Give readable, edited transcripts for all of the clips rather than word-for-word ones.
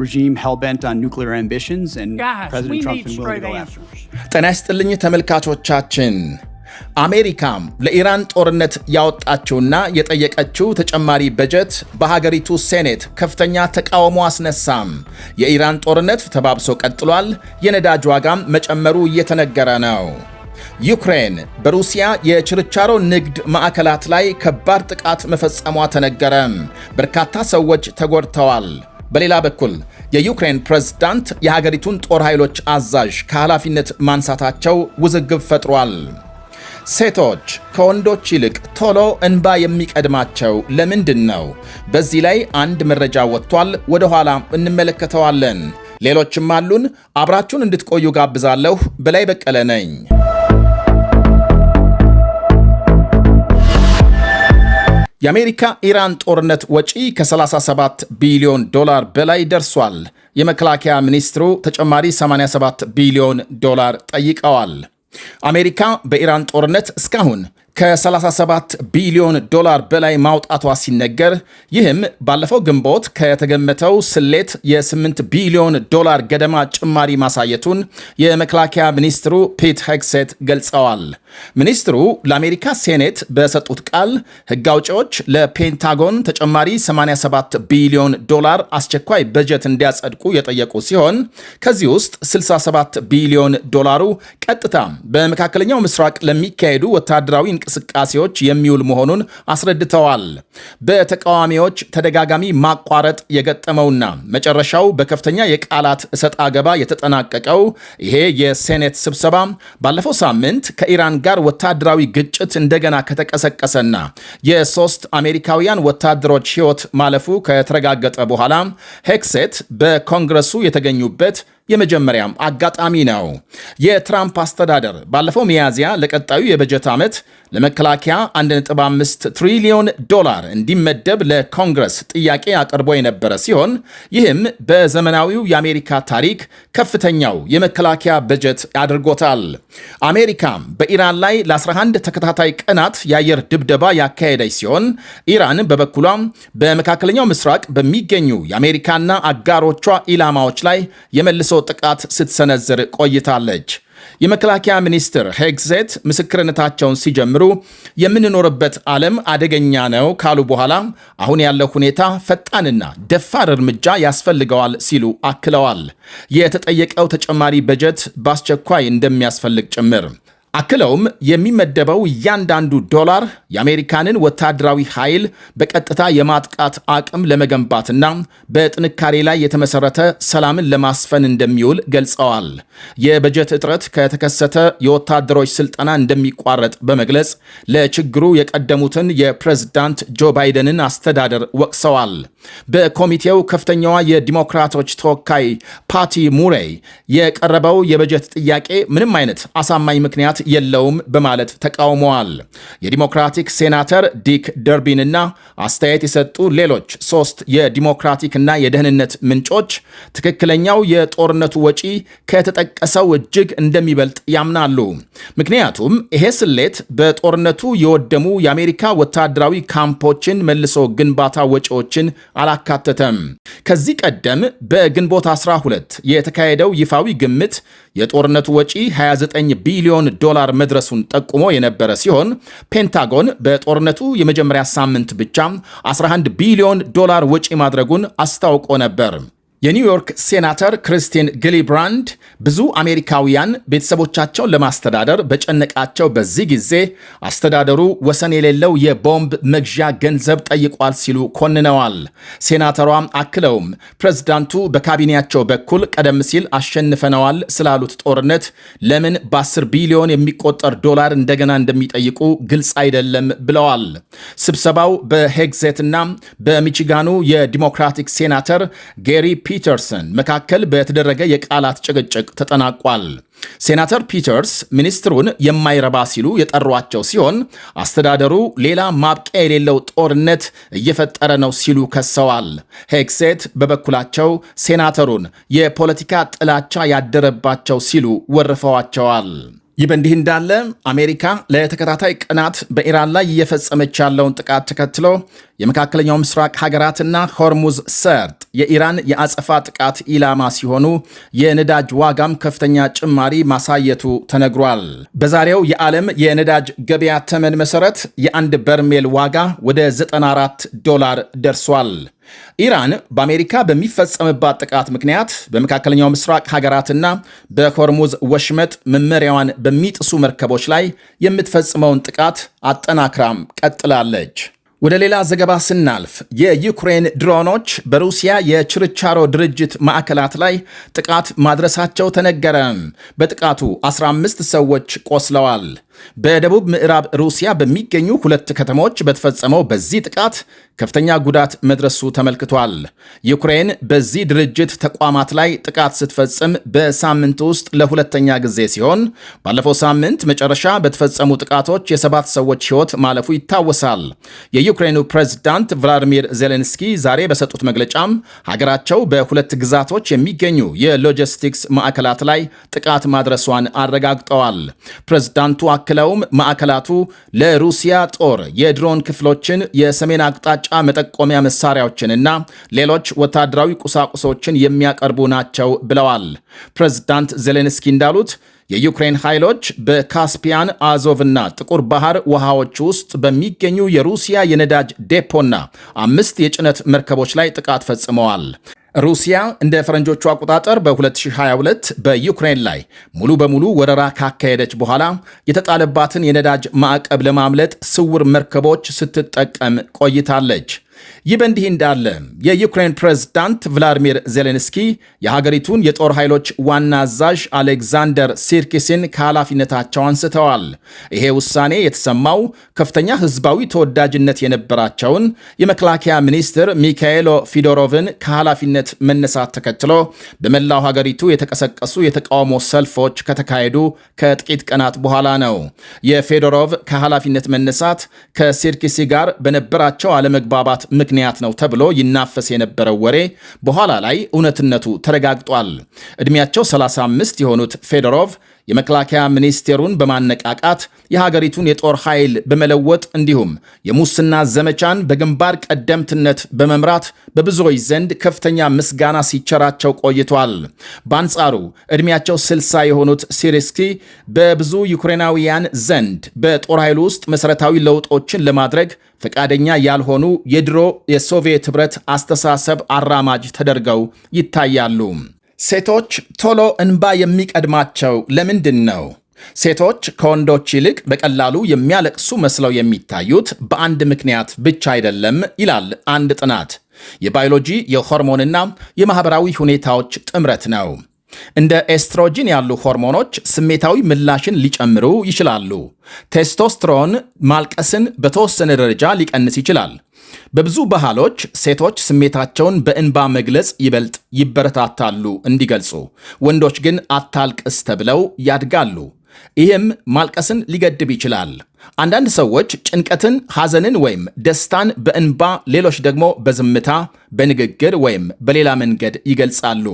regime hell-bent on nuclear ambitions, and President Trump's been willing to go after them. ጤና ይስጥልኝ ተመልካቾቻችን። አሜሪካም ለኢራን ጦርነት ያወጣችውና የጠየቀችው ተጨማሪ በጀት በሀገሪቱ ሴኔት ከፍተኛ ተቃውሞ አስነሳም። የኢራን ጦርነት ተባብሶ ቀጥሏል። የነዳጅ ዋጋም መጨመሩ እየተነገረ ነው። ዩክሬን በሩሲያ የችርቻሮ ንግድ ማዕከላት ላይ ከባድ ጥቃት መፈጸሟ ተነገረ። በርካታ ሰዎች ተጎድተዋል። በሌላ በኩል የዩክሬን ፕሬዝዳንት የሀገሪቱን ጦር ኃይሎች አዛዥ ከኃላፊነት ማንሳታቸው ውዝግብ ፈጥሯል። ሴቶች ከወንዶች ይልቅ ቶሎ እንባ የሚቀድማቸው ለምንድን ነው? በዚህ ላይ አንድ መረጃ ወጥቷል። ወደ ኋላ እንመለከተዋለን። ሌሎችም አሉን። አብራችሁን እንድትቆዩ ጋብዛለሁ። በላይ በቀለ ነኝ። የአሜሪካ ኢራን ጦርነት ወጪ ከ37 ቢሊዮን ዶላር በላይ ደርሷል። የመከላከያ ሚኒስትሩ ተጨማሪ 87 ቢሊዮን ዶላር ጠይቀዋል። አሜሪካ በኢራን ጦርነት እስካሁን ከ37 ቢሊዮን ዶላር በላይ ማውጣቷ ሲነገር፣ ይህም ባለፈው ግንቦት ከተገመተው ስሌት የ8 ቢሊዮን ዶላር ገደማ ጭማሪ ማሳየቱን የመከላከያ ሚኒስትሩ ፒት ሄግሴት ገልጸዋል። ሚኒስትሩ ለአሜሪካ ሴኔት በሰጡት ቃል ሕግ አውጪዎች ለፔንታጎን ተጨማሪ 87 ቢሊዮን ዶላር አስቸኳይ በጀት እንዲያጸድቁ የጠየቁ ሲሆን ከዚህ ውስጥ 67 ቢሊዮን ዶላሩ ቀጥታ በመካከለኛው ምስራቅ ለሚካሄዱ ወታደራዊ እንቅስቃሴዎች የሚውል መሆኑን አስረድተዋል። በተቃዋሚዎች ተደጋጋሚ ማቋረጥ የገጠመውና መጨረሻው በከፍተኛ የቃላት እሰጥ አገባ የተጠናቀቀው ይሄ የሴኔት ስብሰባ ባለፈው ሳምንት ከኢራን ጋር ወታደራዊ ግጭት እንደገና ከተቀሰቀሰና የሶስት አሜሪካውያን ወታደሮች ሕይወት ማለፉ ከተረጋገጠ በኋላ ሄግሴት በኮንግረሱ የተገኙበት የመጀመሪያም አጋጣሚ ነው። የትራምፕ አስተዳደር ባለፈው ሚያዝያ ለቀጣዩ የበጀት ዓመት ለመከላከያ 1.5 ትሪሊዮን ዶላር እንዲመደብ ለኮንግረስ ጥያቄ አቅርቦ የነበረ ሲሆን ይህም በዘመናዊው የአሜሪካ ታሪክ ከፍተኛው የመከላከያ በጀት አድርጎታል። አሜሪካም በኢራን ላይ ለ11 ተከታታይ ቀናት የአየር ድብደባ ያካሄደች ሲሆን ኢራን በበኩሏም በመካከለኛው ምስራቅ በሚገኙ የአሜሪካና አጋሮቿ ኢላማዎች ላይ የመልሶ ጥቃት ስትሰነዝር ቆይታለች። የመከላከያ ሚኒስትር ሄግሴት ምስክርነታቸውን ሲጀምሩ የምንኖርበት ዓለም አደገኛ ነው ካሉ በኋላ አሁን ያለው ሁኔታ ፈጣንና ደፋር እርምጃ ያስፈልገዋል ሲሉ አክለዋል። የተጠየቀው ተጨማሪ በጀት በአስቸኳይ እንደሚያስፈልግ ጭምር አክለውም የሚመደበው እያንዳንዱ ዶላር የአሜሪካንን ወታደራዊ ኃይል በቀጥታ የማጥቃት አቅም ለመገንባትና በጥንካሬ ላይ የተመሰረተ ሰላምን ለማስፈን እንደሚውል ገልጸዋል። የበጀት እጥረት ከተከሰተ የወታደሮች ስልጠና እንደሚቋረጥ በመግለጽ ለችግሩ የቀደሙትን የፕሬዝዳንት ጆ ባይደንን አስተዳደር ወቅሰዋል። በኮሚቴው ከፍተኛዋ የዲሞክራቶች ተወካይ ፓቲ ሙሬይ የቀረበው የበጀት ጥያቄ ምንም አይነት አሳማኝ ምክንያት የለውም በማለት ተቃውመዋል። የዲሞክራቲክ ሴናተር ዲክ ደርቢንና አስተያየት የሰጡ ሌሎች 3 የዲሞክራቲክና የደህንነት ምንጮች ትክክለኛው የጦርነቱ ወጪ ከተጠቀሰው እጅግ እንደሚበልጥ ያምናሉ። ምክንያቱም ይሄ ስሌት በጦርነቱ የወደሙ የአሜሪካ ወታደራዊ ካምፖችን መልሶ ግንባታ ወጪዎችን አላካተተም። ከዚህ ቀደም በግንቦት 12 የተካሄደው ይፋዊ ግምት የጦርነቱ ወጪ 29 ቢሊዮን ዶላር መድረሱን ጠቁሞ የነበረ ሲሆን ፔንታጎን በጦርነቱ የመጀመሪያ ሳምንት ብቻ 11 ቢሊዮን ዶላር ወጪ ማድረጉን አስታውቆ ነበር። የኒውዮርክ ሴናተር ክሪስቲን ጊሊብራንድ ብዙ አሜሪካውያን ቤተሰቦቻቸውን ለማስተዳደር በጨነቃቸው በዚህ ጊዜ አስተዳደሩ ወሰን የሌለው የቦምብ መግዣ ገንዘብ ጠይቋል ሲሉ ኮንነዋል። ሴናተሯም አክለውም ፕሬዝዳንቱ በካቢኔያቸው በኩል ቀደም ሲል አሸንፈነዋል ስላሉት ጦርነት ለምን በ10 ቢሊዮን የሚቆጠር ዶላር እንደገና እንደሚጠይቁ ግልጽ አይደለም ብለዋል። ስብሰባው በሄግሴትና በሚቺጋኑ የዲሞክራቲክ ሴናተር ጌሪ ፒተርሰን መካከል በተደረገ የቃላት ጭቅጭቅ ተጠናቋል። ሴናተር ፒተርስ ሚኒስትሩን የማይረባ ሲሉ የጠሯቸው ሲሆን አስተዳደሩ ሌላ ማብቂያ የሌለው ጦርነት እየፈጠረ ነው ሲሉ ከሰዋል። ሄግሴት በበኩላቸው ሴናተሩን የፖለቲካ ጥላቻ ያደረባቸው ሲሉ ወርፈዋቸዋል። ይህ በእንዲህ እንዳለ አሜሪካ ለተከታታይ ቀናት በኢራን ላይ እየፈጸመች ያለውን ጥቃት ተከትሎ የመካከለኛው ምስራቅ ሀገራትና ሆርሙዝ ሰርጥ የኢራን የአጸፋ ጥቃት ኢላማ ሲሆኑ የነዳጅ ዋጋም ከፍተኛ ጭማሪ ማሳየቱ ተነግሯል። በዛሬው የዓለም የነዳጅ ገበያ ተመን መሰረት የአንድ በርሜል ዋጋ ወደ $94 ደርሷል። ኢራን በአሜሪካ በሚፈጸምባት ጥቃት ምክንያት በመካከለኛው ምስራቅ ሀገራትና በሆርሙዝ ወሽመጥ መመሪያዋን በሚጥሱ መርከቦች ላይ የምትፈጽመውን ጥቃት አጠናክራም ቀጥላለች። ወደ ሌላ ዘገባ ስናልፍ የዩክሬን ድሮኖች በሩሲያ የችርቻሮ ድርጅት ማዕከላት ላይ ጥቃት ማድረሳቸው ተነገረ። በጥቃቱ 15 ሰዎች ቆስለዋል። በደቡብ ምዕራብ ሩሲያ በሚገኙ 2 ከተሞች በተፈጸመው በዚህ ጥቃት ከፍተኛ ጉዳት መድረሱ ተመልክቷል። ዩክሬን በዚህ ድርጅት ተቋማት ላይ ጥቃት ስትፈጽም በሳምንት ውስጥ ለሁለተኛ ጊዜ ሲሆን ባለፈው ሳምንት መጨረሻ በተፈጸሙ ጥቃቶች የ7 ሰዎች ሕይወት ማለፉ ይታወሳል። የዩክሬኑ ፕሬዝዳንት ቭላዲሚር ዜሌንስኪ ዛሬ በሰጡት መግለጫም ሀገራቸው በ2 ግዛቶች የሚገኙ የሎጂስቲክስ ማዕከላት ላይ ጥቃት ማድረሷን አረጋግጠዋል። ፕሬዝዳንቱ አክለውም ማዕከላቱ ለሩሲያ ጦር የድሮን ክፍሎችን፣ የሰሜን አቅጣጫ መጠቆሚያ መሳሪያዎችንና ሌሎች ወታደራዊ ቁሳቁሶችን የሚያቀርቡ ናቸው ብለዋል። ፕሬዝዳንት ዜሌንስኪ እንዳሉት የዩክሬን ኃይሎች በካስፒያን፣ አዞቭና ጥቁር ባህር ውሃዎች ውስጥ በሚገኙ የሩሲያ የነዳጅ ዴፖና 5 የጭነት መርከቦች ላይ ጥቃት ፈጽመዋል። ሩሲያ እንደ ፈረንጆቹ አቆጣጠር በ2022 በዩክሬን ላይ ሙሉ በሙሉ ወረራ ካካሄደች በኋላ የተጣለባትን የነዳጅ ማዕቀብ ለማምለጥ ስውር መርከቦች ስትጠቀም ቆይታለች። ይህ በእንዲህ እንዳለ የዩክሬን ፕሬዝዳንት ቭላዲሚር ዜሌንስኪ የሀገሪቱን የጦር ኃይሎች ዋና አዛዥ አሌክዛንደር ሲርኪስን ከኃላፊነታቸው አንስተዋል። ይሄ ውሳኔ የተሰማው ከፍተኛ ሕዝባዊ ተወዳጅነት የነበራቸውን የመከላከያ ሚኒስትር ሚካኤሎ ፊዶሮቭን ከኃላፊነት መነሳት ተከትሎ በመላው ሀገሪቱ የተቀሰቀሱ የተቃውሞ ሰልፎች ከተካሄዱ ከጥቂት ቀናት በኋላ ነው። የፌዶሮቭ ከኃላፊነት መነሳት ከሲርኪሲ ጋር በነበራቸው አለመግባባት ምክንያት ነው ተብሎ ይናፈስ የነበረው ወሬ በኋላ ላይ እውነትነቱ ተረጋግጧል። ዕድሜያቸው 35 የሆኑት ፌዶሮቭ የመከላከያ ሚኒስቴሩን በማነቃቃት የሀገሪቱን የጦር ኃይል በመለወጥ እንዲሁም የሙስና ዘመቻን በግንባር ቀደምትነት በመምራት በብዙዎች ዘንድ ከፍተኛ ምስጋና ሲቸራቸው ቆይቷል። በአንጻሩ ዕድሜያቸው 60 የሆኑት ሲርኪሲ በብዙ ዩክሬናውያን ዘንድ በጦር ኃይሉ ውስጥ መሠረታዊ ለውጦችን ለማድረግ ፈቃደኛ ያልሆኑ የድሮ የሶቪየት ኅብረት አስተሳሰብ አራማጅ ተደርገው ይታያሉ። ሴቶች ቶሎ እንባ የሚቀድማቸው ለምንድን ነው? ሴቶች ከወንዶች ይልቅ በቀላሉ የሚያለቅሱ መስለው የሚታዩት በአንድ ምክንያት ብቻ አይደለም ይላል አንድ ጥናት። የባዮሎጂ የሆርሞንና የማኅበራዊ ሁኔታዎች ጥምረት ነው። እንደ ኤስትሮጂን ያሉ ሆርሞኖች ስሜታዊ ምላሽን ሊጨምሩ ይችላሉ። ቴስቶስትሮን ማልቀስን በተወሰነ ደረጃ ሊቀንስ ይችላል። በብዙ ባህሎች ሴቶች ስሜታቸውን በእንባ መግለጽ ይበልጥ ይበረታታሉ እንዲገልጹ፣ ወንዶች ግን አታልቅስ ተብለው ያድጋሉ። ይህም ማልቀስን ሊገድብ ይችላል። አንዳንድ ሰዎች ጭንቀትን፣ ሐዘንን ወይም ደስታን በእንባ፣ ሌሎች ደግሞ በዝምታ፣ በንግግር ወይም በሌላ መንገድ ይገልጻሉ።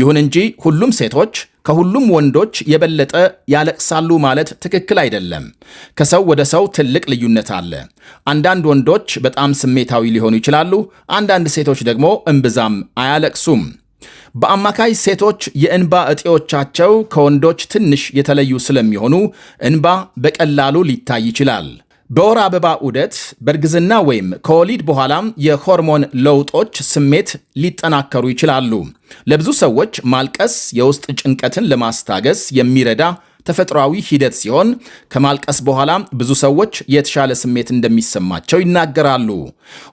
ይሁን እንጂ ሁሉም ሴቶች ከሁሉም ወንዶች የበለጠ ያለቅሳሉ ማለት ትክክል አይደለም። ከሰው ወደ ሰው ትልቅ ልዩነት አለ። አንዳንድ ወንዶች በጣም ስሜታዊ ሊሆኑ ይችላሉ። አንዳንድ ሴቶች ደግሞ እምብዛም አያለቅሱም። በአማካይ ሴቶች የእንባ እጢዎቻቸው ከወንዶች ትንሽ የተለዩ ስለሚሆኑ እንባ በቀላሉ ሊታይ ይችላል። በወር አበባ ዑደት፣ በእርግዝና ወይም ከወሊድ በኋላም የሆርሞን ለውጦች ስሜት ሊጠናከሩ ይችላሉ። ለብዙ ሰዎች ማልቀስ የውስጥ ጭንቀትን ለማስታገስ የሚረዳ ተፈጥሯዊ ሂደት ሲሆን ከማልቀስ በኋላ ብዙ ሰዎች የተሻለ ስሜት እንደሚሰማቸው ይናገራሉ።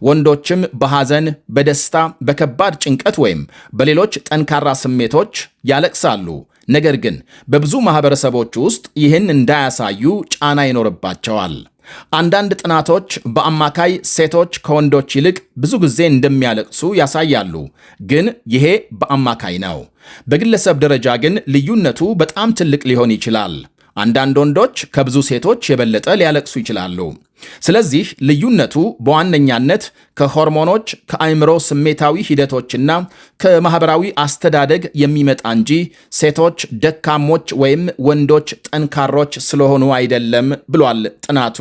ወንዶችም በሐዘን፣ በደስታ፣ በከባድ ጭንቀት ወይም በሌሎች ጠንካራ ስሜቶች ያለቅሳሉ። ነገር ግን በብዙ ማህበረሰቦች ውስጥ ይህን እንዳያሳዩ ጫና ይኖርባቸዋል። አንዳንድ ጥናቶች በአማካይ ሴቶች ከወንዶች ይልቅ ብዙ ጊዜ እንደሚያለቅሱ ያሳያሉ። ግን ይሄ በአማካይ ነው። በግለሰብ ደረጃ ግን ልዩነቱ በጣም ትልቅ ሊሆን ይችላል። አንዳንድ ወንዶች ከብዙ ሴቶች የበለጠ ሊያለቅሱ ይችላሉ። ስለዚህ ልዩነቱ በዋነኛነት ከሆርሞኖች፣ ከአእምሮ ስሜታዊ ሂደቶችና ከማህበራዊ አስተዳደግ የሚመጣ እንጂ ሴቶች ደካሞች ወይም ወንዶች ጠንካሮች ስለሆኑ አይደለም ብሏል ጥናቱ።